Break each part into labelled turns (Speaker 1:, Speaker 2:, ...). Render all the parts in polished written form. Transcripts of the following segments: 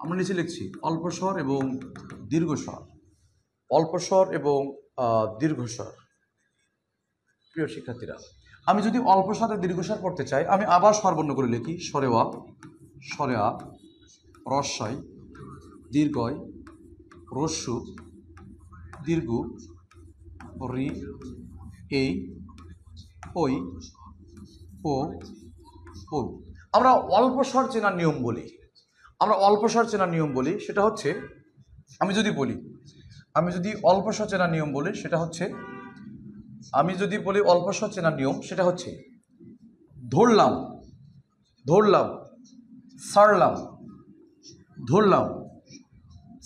Speaker 1: আমরা নিচে লিখছি অল্প স্বর এবং দীর্ঘ স্বর, অল্প স্বর এবং দীর্ঘ স্বর। প্রিয় শিক্ষার্থীরা, আমি যদি অল্প স্বরে দীর্ঘ স্বর পড়তে চাই, আমি আবার স্বরবর্ণ করে লিখি স্বরে অ, স্বরে আ, রস্বই, দীর্ঘই, রস্যু, দীর্ঘ, রি, এই, ওই, ও, ও। আমরা অল্প স্বর চেনার নিয়ম বলি, আমরা অল্প স্বর চেনার নিয়ম বলি, সেটা হচ্ছে আমি যদি অল্প স্বর চেনার নিয়ম বলি সেটা হচ্ছে অল্প স্বর চেনার নিয়ম সেটা হচ্ছে ধরলাম, ধরলাম, সারলাম, ধরলাম,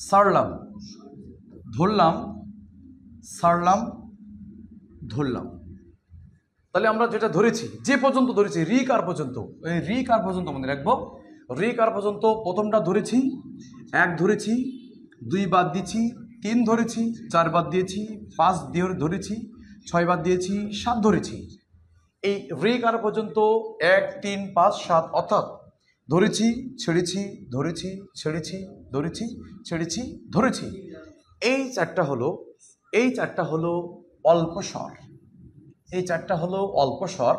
Speaker 1: সারলাম, ধরলাম, সারলাম, ধরলাম। তাহলে আমরা যেটা ধরেছি, যে পর্যন্ত ধরেছি রি কার পর্যন্ত, এই রি কার পর্যন্ত মনে রাখবো। রি কার পর্যন্ত প্রথমটা ধরেছি, 1 ধরেছি, 2 বাদ দিয়েছি, 3 ধরেছি, 4 বাদ দিয়েছি, 5 ধরেছি, 6 বাদ দিয়েছি, 7 ধরেছি। এই রি কার পর্যন্ত 1 3 5 7 অর্থাৎ ধরেছি, ছেড়েছি, ধরেছি, ছেড়েছি, ধরেছি, ছেড়েছি, ধরেছি। এই চারটা হলো অল্প স্বর, এই চারটা হলো অল্প স্বর।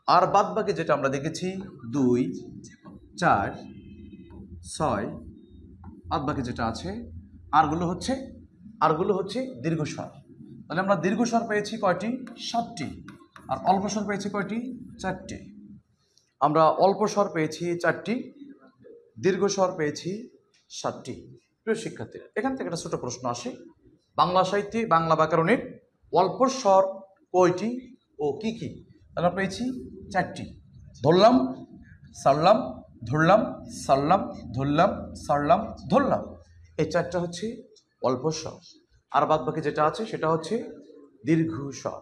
Speaker 1: আর বাদ বাকি যেটা আমরা দেখেছি 2 4 6, বাদ বাকি যেটা আছে আরগুলো হচ্ছে দীর্ঘ স্বর। তাহলে আমরা দীর্ঘ স্বর পেয়েছি কয়টি? 7টি। আর অল্প স্বর পেয়েছি কয়টি? 4টি। আমরা অল্প স্বর পেয়েছি 4টি, দীর্ঘ স্বর পেয়েছি 7টি। প্রিয় শিক্ষার্থীরা, এখান থেকে একটা ছোট প্রশ্ন আসে, বাংলা সাহিত্যে বাংলা ব্যাকরণের অল্প স্বর কয়টি ও কি কি? আমরা পেয়েছি 4টি। ধরলাম, সারলাম, ধরলাম, সারলাম, ধরলাম, সারলাম, ধরলাম। এই 4টা হচ্ছে অল্প স্বর। আর বাদ বাকি যেটা আছে সেটা হচ্ছে দীর্ঘ স্বর।